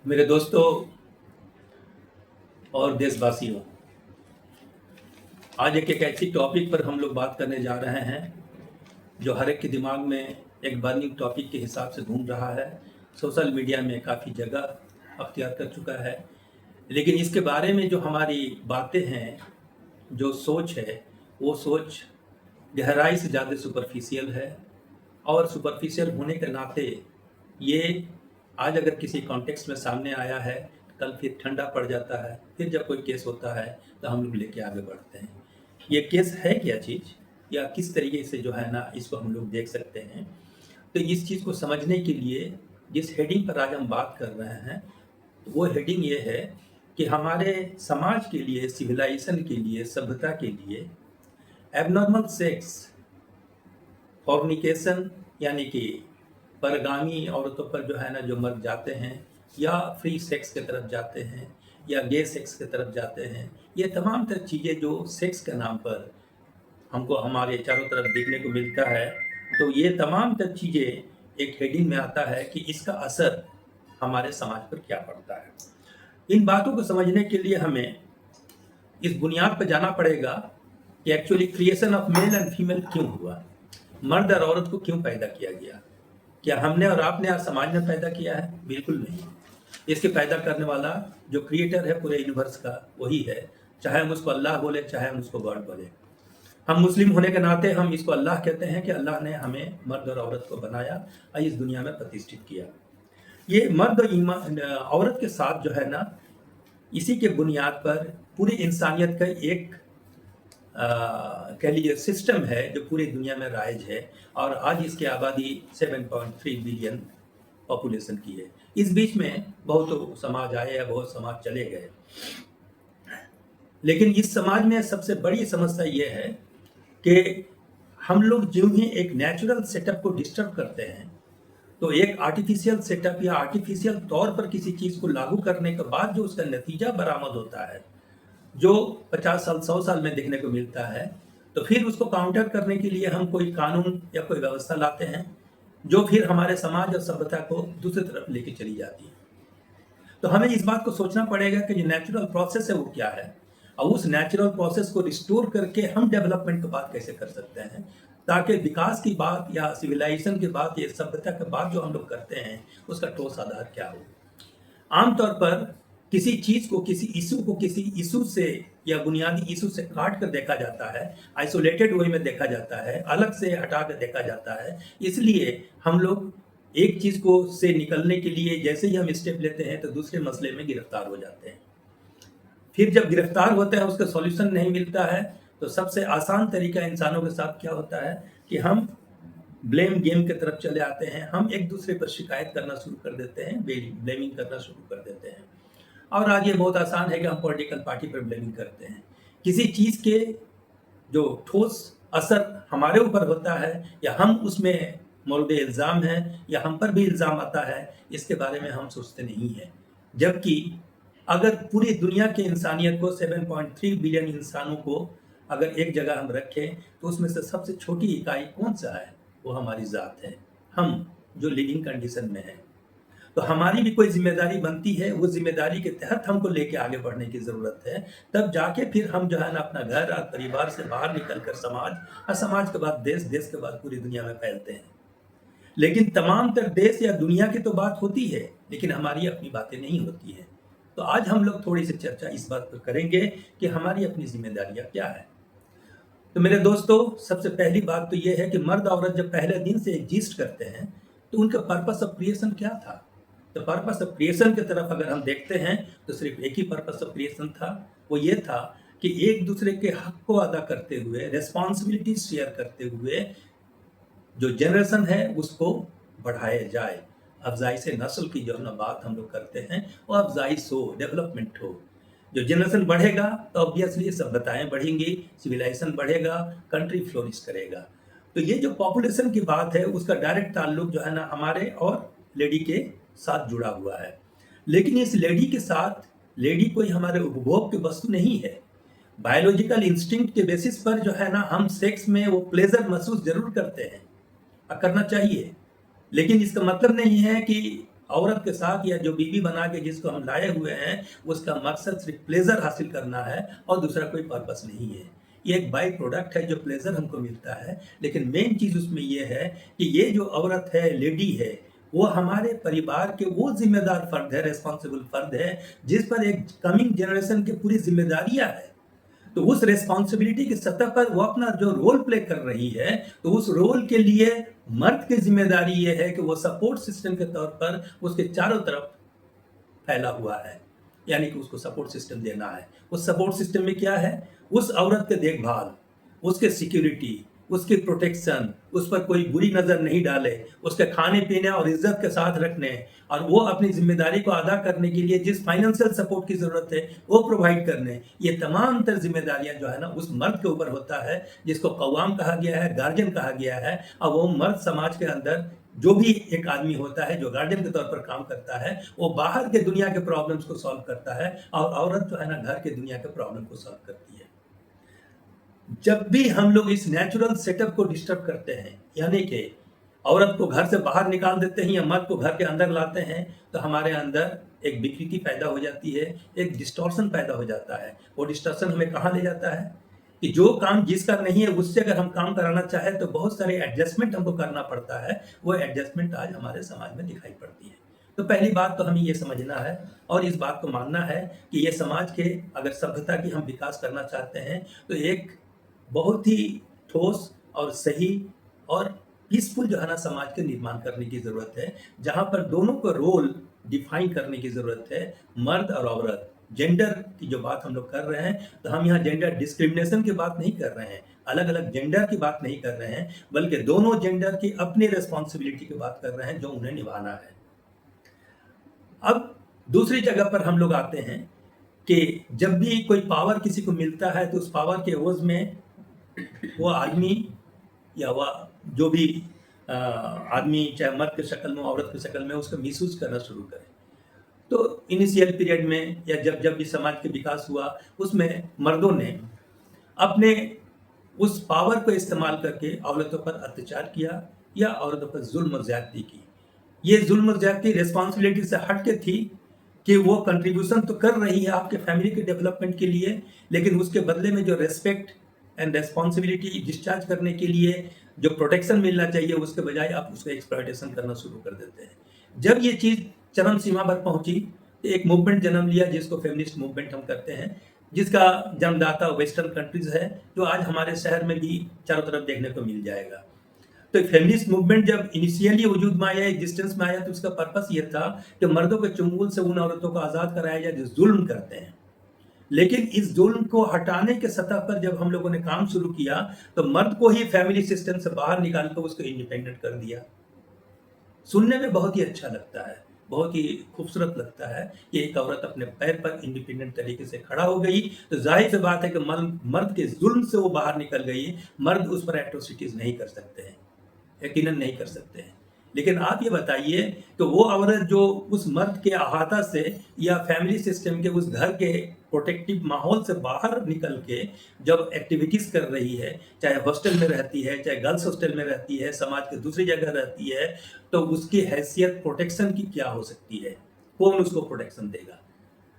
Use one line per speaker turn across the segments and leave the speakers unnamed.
मेरे दोस्तों और देशवासियों, आज एक ऐसी टॉपिक पर हम लोग बात करने जा रहे हैं जो हर एक के दिमाग में एक बर्निंग टॉपिक के हिसाब से घूम रहा है। सोशल मीडिया में काफ़ी जगह अख्तियार कर चुका है, लेकिन इसके बारे में जो हमारी बातें हैं, जो सोच है, वो सोच गहराई से ज़्यादा सुपरफिशियल है। और सुपरफिशियल होने के नाते ये आज अगर किसी कॉन्टेक्स्ट में सामने आया है, कल फिर ठंडा पड़ जाता है। फिर जब कोई केस होता है तो हम लोग लेके आगे बढ़ते हैं। ये केस है क्या चीज़, या किस तरीके से जो है ना इसको हम लोग देख सकते हैं। तो इस चीज़ को समझने के लिए जिस हेडिंग पर आज हम बात कर रहे हैं, वो हेडिंग ये है कि हमारे समाज के लिए, सिविलाइजेशन के लिए, सभ्यता के लिए एबनॉर्मल सेक्स, फॉर्निकेशन यानी कि परगामी औरतों पर जो है ना जो मर्द जाते हैं, या फ्री सेक्स की तरफ जाते हैं, या गे सेक्स की तरफ जाते हैं, ये तमाम तरह चीज़ें जो सेक्स के नाम पर हमको हमारे चारों तरफ देखने को मिलता है, तो ये तमाम तरह चीज़ें एक हेडिंग में आता है कि इसका असर हमारे समाज पर क्या पड़ता है। इन बातों को समझने के लिए हमें इस बुनियाद पर जाना पड़ेगा कि actually creation of male and female क्यों हुआ, मर्द और औरत को क्यों पैदा किया गया। क्या हमने और आपने आज समाज में पैदा किया है? बिल्कुल नहीं। इसके पैदा करने वाला जो क्रिएटर है पूरे यूनिवर्स का, वही है। चाहे हम उसको अल्लाह बोले, चाहे हम उसको गॉड बोले। हम मुस्लिम होने के नाते हम इसको अल्लाह कहते हैं कि अल्लाह ने हमें मर्द और औरत को बनाया और इस दुनिया में प्रतिष्ठित किया। ये मर्द और औरत के साथ जो है ना, इसी के बुनियाद पर पूरी इंसानियत का एक कह लीजिए सिस्टम है जो पूरी दुनिया में राइज है। और आज इसकी आबादी 7.3 बिलियन पॉपुलेशन की है। इस बीच में बहुत समाज आए हैं, बहुत समाज चले गए, लेकिन इस समाज में सबसे बड़ी समस्या ये है कि हम लोग जो ही एक नेचुरल सेटअप को डिस्टर्ब करते हैं, तो एक आर्टिफिशियल सेटअप या आर्टिफिशियल तौर पर किसी चीज़ को लागू करने के बाद जो उसका नतीजा बरामद होता है, जो 50 साल 100 साल में देखने को मिलता है, तो फिर उसको काउंटर करने के लिए हम कोई कानून या कोई व्यवस्था लाते हैं जो फिर हमारे समाज और सभ्यता को दूसरी तरफ लेके चली जाती है। तो हमें इस बात को सोचना पड़ेगा कि जो नेचुरल प्रोसेस है वो क्या है, और उस नेचुरल प्रोसेस को रिस्टोर करके हम डेवलपमेंट की बात कैसे कर सकते हैं, ताकि विकास की बात या सिविलाइजेशन की बात या सभ्यता की बात जो हम लोग करते हैं उसका ठोस आधार क्या हो। आमतौर पर किसी चीज को, किसी इशू को किसी इशू से या बुनियादी इशू से काट कर देखा जाता है, आइसोलेटेड वे में देखा जाता है, अलग से हटा कर देखा जाता है। इसलिए हम लोग एक चीज को से निकलने के लिए जैसे ही हम स्टेप लेते हैं तो दूसरे मसले में गिरफ्तार हो जाते हैं। फिर जब गिरफ्तार होते हैं, उसका सॉल्यूशन नहीं मिलता है, तो सबसे आसान तरीका इंसानों के साथ क्या होता है कि हम ब्लेम गेम की तरफ चले आते हैं। हम एक दूसरे पर शिकायत करना शुरू कर देते हैं, ब्लेमिंग करना शुरू कर देते हैं। और आज ये बहुत आसान है कि हम पॉलिटिकल पार्टी पर ब्लेमिंग करते हैं। किसी चीज़ के जो ठोस असर हमारे ऊपर होता है या हम उसमें मौलूद इल्ज़ाम है या हम पर भी इल्ज़ाम आता है, इसके बारे में हम सोचते नहीं हैं। जबकि अगर पूरी दुनिया के इंसानियत को, 7.3 बिलियन इंसानों को अगर एक जगह हम रखें, तो उसमें से सबसे छोटी इकाई कौन सा है? वो हमारी ज़ात है, हम जो लिविंग कंडीशन में हैं। तो हमारी भी कोई जिम्मेदारी बनती है, वो जिम्मेदारी के तहत हमको लेके आगे बढ़ने की ज़रूरत है। तब जाके फिर हम जो है ना अपना घर और परिवार से बाहर निकल कर समाज, और समाज के बाद देश, देश के बाद पूरी दुनिया में फैलते हैं। लेकिन तमाम तर देश या दुनिया की तो बात होती है, लेकिन हमारी अपनी बातें नहीं होती हैं। तो आज हम लोग थोड़ी सी चर्चा इस बात पर करेंगे कि हमारी अपनी जिम्मेदारियां क्या है। तो मेरे दोस्तों, सबसे पहली बात तो ये है कि मर्द औरत जब पहले दिन से एग्जिस्ट करते हैं, तो उनका पर्पस ऑफ क्रिएशन क्या था? तो पर्पस ऑफ क्रिएशन की तरफ अगर हम देखते हैं, तो सिर्फ एक ही पर्पस ऑफ क्रिएशन था। वो ये था कि एक दूसरे के हक को अदा करते हुए, रेस्पॉन्सिबिलिटी शेयर करते हुए जो जनरेशन है उसको बढ़ाया जाए। अफजाई से नस्ल की जो ना बात हम लोग करते हैं, वो अफजाई हो, डेवलपमेंट हो। जो जनरेशन बढ़ेगा तो ऑब्वियसली सभ्यताएं बढ़ेंगी, सिविलाइजेशन बढ़ेगा, कंट्री फ्लोरिश करेगा। तो ये जो पॉपुलेशन की बात है, उसका डायरेक्ट ताल्लुक जो है ना हमारे और लेडी के साथ जुड़ा हुआ है। लेकिन इस लेडी के साथ, लेडी कोई हमारे उपभोग की वस्तु नहीं है। बायोलॉजिकल इंस्टिंक्ट के बेसिस पर जो है ना हम सेक्स में वो प्लेजर महसूस जरूर करते हैं, करना चाहिए, लेकिन इसका मतलब नहीं है कि औरत के साथ या जो बीवी बना के जिसको हम लाए हुए हैं, उसका मकसद सिर्फ प्लेजर हासिल करना है और दूसरा कोई पर्पस नहीं है। ये एक बाई प्रोडक्ट है जो प्लेजर हमको मिलता है, लेकिन मेन चीज उसमें ये है कि ये जो औरत है, लेडी है, वो हमारे परिवार के वो जिम्मेदार फर्द है, रेस्पॉन्सिबल फर्द है, जिस पर एक कमिंग जनरेशन की पूरी जिम्मेदारियां है। तो उस रेस्पॉन्सिबिलिटी की सतह पर वो अपना जो रोल प्ले कर रही है, तो उस रोल के लिए मर्द की जिम्मेदारी ये है कि वो सपोर्ट सिस्टम के तौर पर उसके चारों तरफ फैला हुआ है, यानी कि उसको सपोर्ट सिस्टम देना है। उस सपोर्ट सिस्टम में क्या है? उस औरत के देखभाल, उसके सिक्योरिटी, उसकी प्रोटेक्शन, उस पर कोई बुरी नज़र नहीं डाले, उसके खाने पीने और इज्जत के साथ रखने, और वो अपनी जिम्मेदारी को अदा करने के लिए जिस फाइनेंशियल सपोर्ट की ज़रूरत है वो प्रोवाइड करने, ये तमाम तर जिम्मेदारियां जो है ना उस मर्द के ऊपर होता है, जिसको कव्वाम कहा गया है, गार्जियन कहा गया है। और वो मर्द समाज के अंदर जो भी एक आदमी होता है जो गार्जियन के तौर पर काम करता है, वो बाहर के दुनिया के प्रॉब्लम्स को सॉल्व करता है, और औरत जो है ना घर के दुनिया के प्रॉब्लम को सॉल्व करती है। जब भी हम लोग इस नेचुरल सेटअप को डिस्टर्ब करते हैं, यानी कि औरत को घर से बाहर निकाल देते हैं या मर्द को घर के अंदर लाते हैं, तो हमारे अंदर एक विकृति पैदा हो जाती है, एक डिस्टॉर्शन पैदा हो जाता है। वो डिस्टॉर्शन हमें कहाँ ले जाता है कि जो काम जिसका नहीं है उससे अगर हम काम कराना चाहें तो बहुत सारे एडजस्टमेंट हमको करना पड़ता है। वो एडजस्टमेंट आज हमारे समाज में दिखाई पड़ती है। तो पहली बात तो हमें ये समझना है और इस बात को मानना है कि ये समाज के अगर सभ्यता की हम विकास करना चाहते हैं, तो एक बहुत ही ठोस और सही और पीसफुल जो है ना समाज के निर्माण करने की ज़रूरत है, जहाँ पर दोनों को रोल डिफाइन करने की ज़रूरत है। मर्द और औरत, जेंडर की जो बात हम लोग कर रहे हैं, तो हम यहाँ जेंडर डिस्क्रिमिनेशन की बात नहीं कर रहे हैं, अलग अलग जेंडर की बात नहीं कर रहे हैं, बल्कि दोनों जेंडर की अपनी रिस्पॉन्सिबिलिटी की बात कर रहे हैं जो उन्हें निभाना है। अब दूसरी जगह पर हम लोग आते हैं कि जब भी कोई पावर किसी को मिलता है, तो उस पावर के एवज में वो आदमी या वह जो भी आदमी, चाहे मर्द की शक्ल में औरत की शक्ल में, उसका मिसयूज करना शुरू करे। तो इनिशियल पीरियड में या जब जब भी समाज के विकास हुआ, उसमें मर्दों ने अपने उस पावर को इस्तेमाल करके औरतों पर अत्याचार किया या औरतों पर जुल्म और ज्यादती की। ये जुल्म और ज्यादती रिस्पॉन्सिबिलिटी से हट के थी कि वो कंट्रीब्यूशन तो कर रही है आपके फैमिली के डेवलपमेंट के लिए, लेकिन उसके बदले में जो रेस्पेक्ट एंड रेस्पॉन्सिबिलिटी डिस्चार्ज करने के लिए जो प्रोटेक्शन मिलना चाहिए, उसके बजाय आप उसका एक्सप्लॉयटेशन करना शुरू कर देते हैं। जब ये चीज़ चरम सीमा पर पहुंची, तो एक मूवमेंट जन्म लिया जिसको फेमिनिस्ट मूवमेंट हम करते हैं, जिसका जन्मदाता वेस्टर्न कंट्रीज है, जो आज हमारे शहर में भी चारों तरफ देखने को मिल जाएगा। तो फेमिनिस्ट मूवमेंट जब इनिशियली वजूद में आया, एग्जिस्टेंस में आया, तो उसका पर्पस ये था कि मर्दों के चुंगल से उन औरतों को आज़ाद कराया जाए जो जुल्म करते हैं। लेकिन इस जुल्म को हटाने के सतह पर जब हम लोगों ने काम शुरू किया, तो मर्द को ही फैमिली सिस्टम से बाहर निकाल कर उसको इंडिपेंडेंट कर दिया। सुनने में बहुत ही अच्छा लगता है, बहुत ही खूबसूरत लगता है कि एक औरत अपने पैर पर इंडिपेंडेंट तरीके से खड़ा हो गई। तो जाहिर सी बात है कि मर्द के जुल्म से वो बाहर निकल गई। मर्द उस पर एट्रोसिटीज नहीं कर सकते हैं, यकीनन नहीं कर सकते हैं। लेकिन आप ये बताइए कि वो औरत जो उस मर्द के अहाता से या फैमिली सिस्टम के उस घर के प्रोटेक्टिव माहौल से बाहर निकल के जब एक्टिविटीज़ कर रही है, चाहे हॉस्टल में रहती है, चाहे गर्ल्स हॉस्टल में रहती है, समाज के दूसरी जगह रहती है, तो उसकी हैसियत प्रोटेक्शन की क्या हो सकती है? कौन उसको प्रोटेक्शन देगा?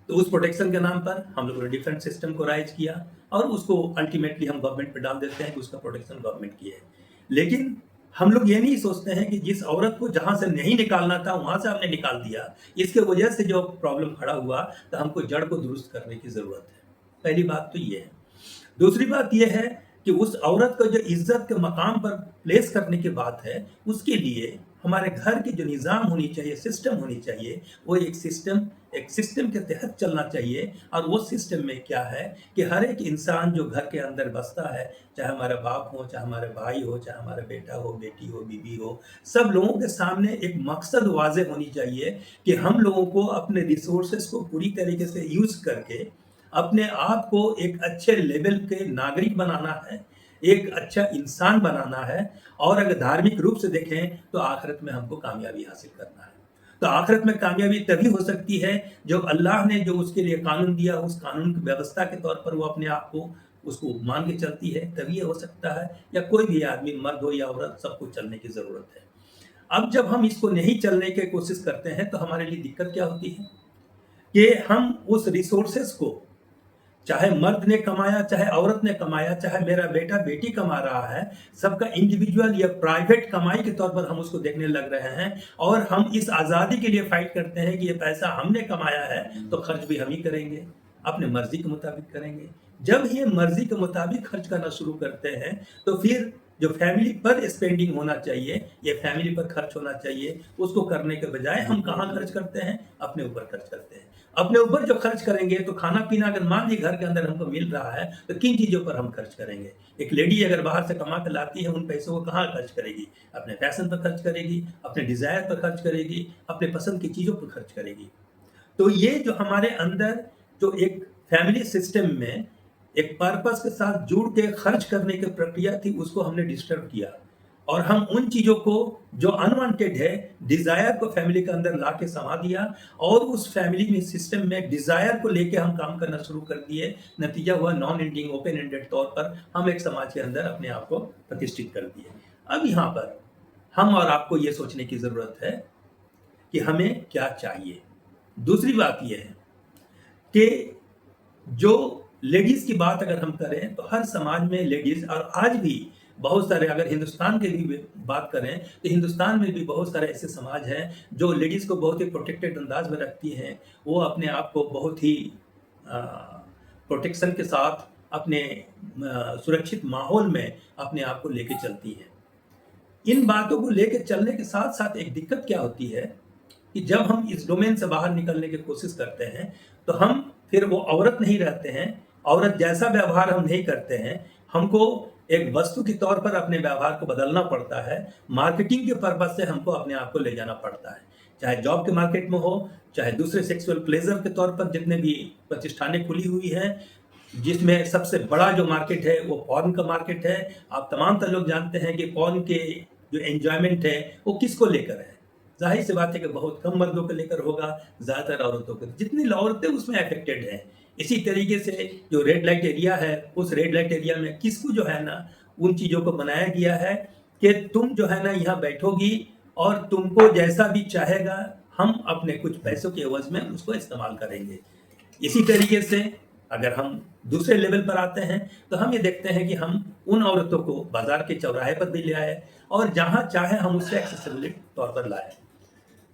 तो उस प्रोटेक्शन के नाम पर हम लोगों ने डिफरेंट सिस्टम को राइज किया और उसको अल्टीमेटली हम गवर्नमेंट पे डाल देते हैं कि उसका प्रोटेक्शन गवर्नमेंट की है। लेकिन हम लोग ये नहीं सोचते हैं कि जिस औरत को जहां से नहीं निकालना था वहां से हमने निकाल दिया, इसके वजह से जो प्रॉब्लम खड़ा हुआ, तो हमको जड़ को दुरुस्त करने की जरूरत है। पहली बात तो ये है। दूसरी बात यह है कि उस औरत को जो इज्जत के मकाम पर प्लेस करने की बात है, उसके लिए हमारे घर की जो निज़ाम होनी चाहिए, सिस्टम होनी चाहिए, वो एक सिस्टम के तहत चलना चाहिए। और वो सिस्टम में क्या है कि हर एक इंसान जो घर के अंदर बसता है, चाहे हमारा बाप हो, चाहे हमारे भाई हो, चाहे हमारा बेटा हो, बेटी हो, बीवी हो, सब लोगों के सामने एक मकसद वाज़ेह होनी चाहिए कि हम लोगों को अपने रिसोर्सेज को पूरी तरीके से यूज़ करके अपने आप को एक अच्छे लेवल के नागरिक बनाना है, एक अच्छा इंसान बनाना है। और अगर धार्मिक रूप से देखें तो आखिरत में हमको कामयाबी हासिल करना है। तो आखिरत में कामयाबी तभी हो सकती है जब अल्लाह ने जो उसके लिए कानून दिया, उस कानून की व्यवस्था के तौर पर वो अपने आप को उसको मान के चलती है, तभी ये हो सकता है। या कोई भी आदमी, मर्द हो या औरत, सबको चलने की ज़रूरत है। अब जब हम इसको नहीं चलने की कोशिश करते हैं तो हमारे लिए दिक्कत क्या होती है कि हम उस रिसोर्सेस को, चाहे मर्द ने कमाया, चाहे औरत ने कमाया, चाहे मेरा बेटा बेटी कमा रहा है, सबका इंडिविजुअल या प्राइवेट कमाई के तौर पर हम उसको देखने लग रहे हैं और हम इस आज़ादी के लिए फाइट करते हैं कि ये पैसा हमने कमाया है तो खर्च भी हम ही करेंगे, अपने मर्जी के मुताबिक करेंगे। जब ये मर्जी के मुताबिक खर्च करना शुरू करते हैं तो फिर जो फैमिली पर स्पेंडिंग होना चाहिए, ये फैमिली पर खर्च होना चाहिए, उसको करने के बजाय हम कहाँ खर्च करते हैं? अपने ऊपर खर्च करते हैं। अपने ऊपर जो खर्च करेंगे तो खाना पीना अगर मान लीजिए घर के अंदर हमको मिल रहा है तो किन चीज़ों पर हम खर्च करेंगे? एक लेडी अगर बाहर से कमा कर लाती है, उन पैसों को कहाँ खर्च करेगी? अपने फैशन पर खर्च करेगी, अपने डिज़ायर पर खर्च करेगी, अपने पसंद की चीज़ों पर खर्च करेगी। तो ये जो हमारे अंदर जो एक फैमिली सिस्टम में एक पर्पस के साथ जुड़ के खर्च करने की प्रक्रिया थी, उसको हमने डिस्टर्ब किया और हम उन चीज़ों को जो अनवांटेड है, डिज़ायर को फैमिली के अंदर ला के समा दिया और उस फैमिली में सिस्टम में डिज़ायर को लेके हम काम करना शुरू कर दिए। नतीजा हुआ नॉन एंडिंग ओपन एंडेड तौर पर हम एक समाज के अंदर अपने आप को प्रतिष्ठित कर दिए। अब यहाँ पर हम और आपको ये सोचने की ज़रूरत है कि हमें क्या चाहिए। दूसरी बात यह है कि जो लेडीज की बात अगर हम करें तो हर समाज में लेडीज, और आज भी बहुत सारे, अगर हिंदुस्तान के भी बात करें तो हिंदुस्तान में भी बहुत सारे ऐसे समाज हैं जो लेडीज को बहुत ही प्रोटेक्टेड अंदाज में रखती हैं। वो अपने आप को बहुत ही प्रोटेक्शन के साथ अपने सुरक्षित माहौल में अपने आप को लेके चलती हैं। इन बातों को लेके चलने के साथ साथ एक दिक्कत क्या होती है कि जब हम इस डोमेन से बाहर निकलने की कोशिश करते हैं तो हम फिर वो औरत नहीं रहते हैं, औरत जैसा व्यवहार हम नहीं करते हैं, हमको एक वस्तु के तौर पर अपने व्यवहार को बदलना पड़ता है। मार्केटिंग के पर्पज से हमको अपने आप को ले जाना पड़ता है, चाहे जॉब के मार्केट में हो, चाहे दूसरे सेक्सुअल प्लेजर के तौर पर जितने भी प्रतिष्ठानें खुली हुई हैं, जिसमें सबसे बड़ा जो मार्केट है वो पॉर्न का मार्केट है। आप तमाम तर लोग जानते हैं कि पॉर्न के जो एंजॉयमेंट है वो किसको लेकर है? जाहिर सी बात है कि बहुत कम मर्दों को लेकर होगा, ज़्यादातर औरतों को। जितनी औरतें उसमें अफेक्टेड हैं। इसी तरीके से जो रेड लाइट एरिया है, उस रेड लाइट एरिया में किसको जो है ना उन चीज़ों को बनाया गया है कि तुम जो है ना यहाँ बैठोगी और तुमको जैसा भी चाहेगा हम अपने कुछ पैसों के एवज में उसको इस्तेमाल करेंगे। इसी तरीके से अगर हम दूसरे लेवल पर आते हैं तो हम ये देखते हैं कि हम उन औरतों को बाजार के चौराहे पर भी ले आए और जहाँ चाहे हम उससे एक्सेसिबिलिटी तौर पर लाए।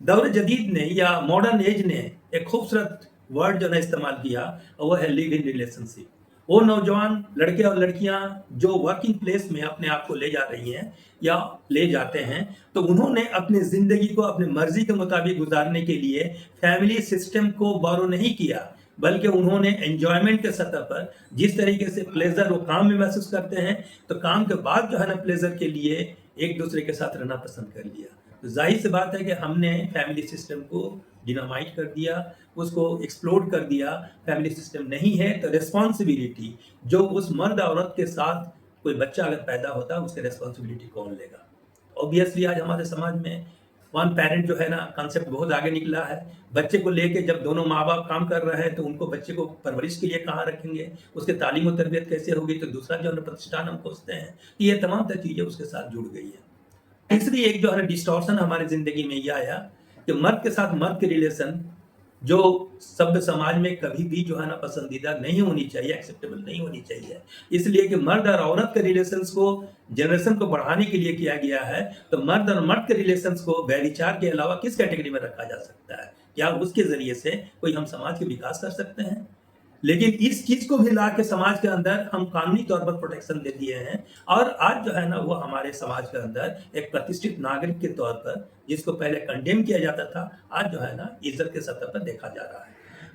दौर जदीद ने या मॉडर्न एज ने एक खूबसूरत वर्ड जो है इस्तेमाल किया और वह है लिव इन रिलेशनशिप। वो नौजवान लड़के और लड़कियां जो वर्किंग प्लेस में अपने आप को ले जा रही हैं या ले जाते हैं तो उन्होंने अपनी ज़िंदगी को अपनी मर्जी के मुताबिक गुजारने के लिए फैमिली सिस्टम को बोरो नहीं किया, बल्कि उन्होंने एंजॉयमेंट के सतह पर जिस तरीके से प्लेजर वो काम में महसूस करते हैं तो काम के बाद जो है ना प्लेजर के लिए एक दूसरे के साथ रहना पसंद कर लिया। तो जाहिर सी बात है कि हमने फैमिली सिस्टम को डिनामाइट कर दिया, उसको एक्सप्लोड कर दिया। फैमिली सिस्टम नहीं है तो रिस्पॉन्सिबिलिटी जो उस मर्द औरत के साथ कोई बच्चा अगर पैदा होता है उसकी रिस्पॉन्सिबिलिटी कौन लेगा? ऑब्वियसली आज हमारे समाज में वन पेरेंट जो है ना कंसेप्ट बहुत आगे निकला है। बच्चे को लेके जब दोनों माँ बाप काम कर रहे हैं तो उनको बच्चे को परवरिश के लिए कहाँ रखेंगे, उसके तालीम और तरबियत कैसे होगी, तो दूसरा जो है प्रतिष्ठान हम खोजते हैं। ये तमाम तर चीज़ें उसके साथ जुड़ गई है। तीसरी एक जो है डिस्टॉर्शन हमारी जिंदगी में ये आया कि मर्द के साथ मर्द के रिलेशन जो सभ्य समाज में कभी भी जो है ना पसंदीदा नहीं होनी चाहिए, एक्सेप्टेबल नहीं होनी चाहिए। इसलिए कि मर्द और औरत के रिलेशंस को जनरेशन को बढ़ाने के लिए किया गया है। तो मर्द और मर्द के रिलेशंस को व्यभिचार के अलावा किस कैटेगरी में रखा जा सकता है? क्या उसके जरिए से कोई हम समाज के विकास कर सकते हैं? लेकिन इस चीज को भी ला के समाज के अंदर हम कानूनी तौर पर प्रोटेक्शन दे दिए हैं और आज जो है ना वो हमारे समाज के अंदर एक प्रतिष्ठित नागरिक के तौर पर, जिसको पहले कंडेम किया जाता था, आज जो है ना इज्जत के सतह पर देखा जा रहा है।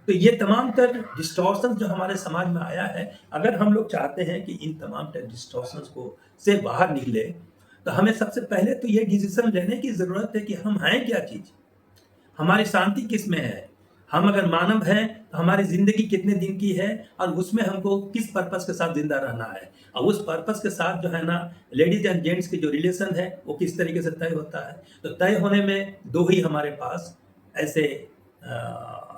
तो ये तमाम तर डिस्टॉर्शन जो हमारे समाज में आया है, अगर हम लोग चाहते हैं कि इन तमाम तर डिस्टॉर्शन को से बाहर निकले तो हमें सबसे पहले तो ये डिसीजन लेने की जरूरत है कि हम हैं क्या चीज, हमारी शांति किस में है, हम अगर मानव हैं तो हमारी जिंदगी कितने दिन की है और उसमें हमको किस पर्पस के साथ जिंदा रहना है। और उस पर्पस के साथ जो है ना लेडीज एंड जेंट्स की जो रिलेशन है वो किस तरीके से तय होता है। तो तय होने में दो ही हमारे पास ऐसे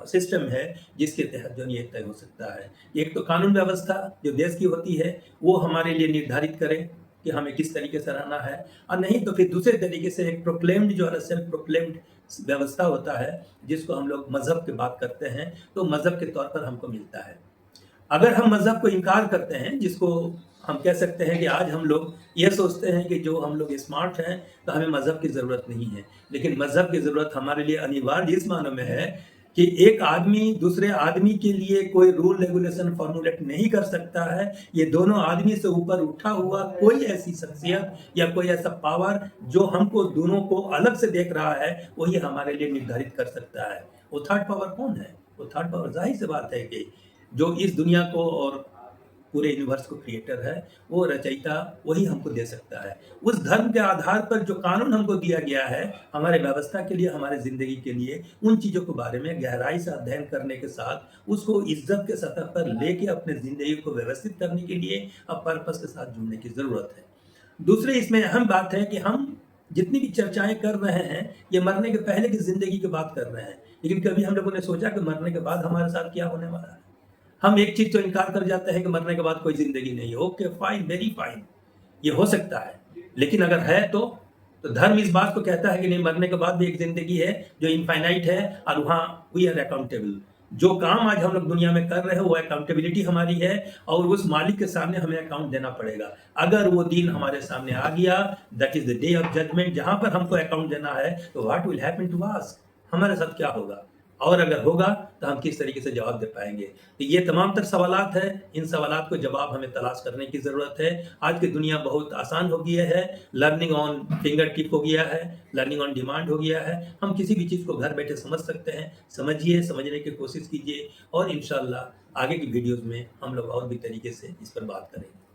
सिस्टम है जिसके तहत जो ये तय हो सकता है। एक तो कानून व्यवस्था जो देश की होती है वो हमारे लिए निर्धारित करे कि हमें किस तरीके से रहना है, और नहीं तो फिर दूसरे तरीके से एक प्रोक्लेम्ड जो है सेल्फ प्रोक्लेम्ड व्यवस्था होता है जिसको हम लोग मज़हब की बात करते हैं, तो मज़हब के तौर पर हमको मिलता है। अगर हम मज़हब को इनकार करते हैं, जिसको हम कह सकते हैं कि आज हम लोग ये सोचते हैं कि जो हम लोग स्मार्ट हैं तो हमें मज़हब की ज़रूरत नहीं है, लेकिन मज़हब की ज़रूरत हमारे लिए अनिवार्य इस मानों में है कि एक आदमी दूसरे आदमी के लिए कोई रूल रेगुलेशन फॉर्मुलेट नहीं कर सकता है। ये दोनों आदमी से ऊपर उठा हुआ कोई ऐसी शख्सियत या कोई ऐसा पावर जो हमको दोनों को अलग से देख रहा है, वही हमारे लिए निर्धारित कर सकता है। वो थर्ड पावर कौन है? वो थर्ड पावर ज़ाहिर सी बात है कि जो इस दुनिया को और पूरे यूनिवर्स को क्रिएटर है, वो रचयिता, वही हमको दे सकता है। उस धर्म के आधार पर जो कानून हमको दिया गया है हमारे व्यवस्था के लिए, हमारे ज़िंदगी के लिए, उन चीज़ों के बारे में गहराई से अध्ययन करने के साथ उसको इज्जत के सतह पर लेके अपने ज़िंदगी को व्यवस्थित करने के लिए अब पर्पस के साथ जुड़ने की ज़रूरत है। दूसरी इसमें अहम बात है कि हम जितनी भी चर्चाएं कर रहे हैं, ये मरने के पहले की ज़िंदगी की बात कर रहे हैं, लेकिन कभी हम लोगों ने सोचा कि मरने के बाद हमारे साथ क्या होने वाला है? हम एक चीज़ तो इनकार कर जाते हैं कि मरने के बाद कोई ज़िंदगी नहीं है। ओके, फाइन, वेरी फाइन, ये हो सकता है। लेकिन अगर है तो धर्म इस बात को कहता है कि नहीं, मरने के बाद भी एक ज़िंदगी है जो इनफाइनाइट है, और वहाँ वी आर अकाउंटेबल। जो काम आज हम लोग दुनिया में कर रहे हैं वो अकाउंटेबिलिटी हमारी है, और उस मालिक के सामने हमें अकाउंट देना पड़ेगा। अगर वो दिन हमारे सामने आ गया, that is the day of judgement, जहाँ पर हमको अकाउंट देना है, तो what will happen to us, हमारे साथ क्या होगा, और अगर होगा तो हम किस तरीके से जवाब दे पाएंगे। तो ये तमाम तर सवालात हैं, इन सवालात को जवाब हमें तलाश करने की ज़रूरत है। आज की दुनिया बहुत आसान हो गई है, लर्निंग ऑन फिंगर टिप हो गया है, लर्निंग ऑन डिमांड हो गया है। हम किसी भी चीज़ को घर बैठे समझ सकते हैं। समझिए, समझने की कोशिश कीजिए, और इंशाल्लाह आगे की वीडियोज़ में हम लोग और भी तरीके से इस पर बात करेंगे।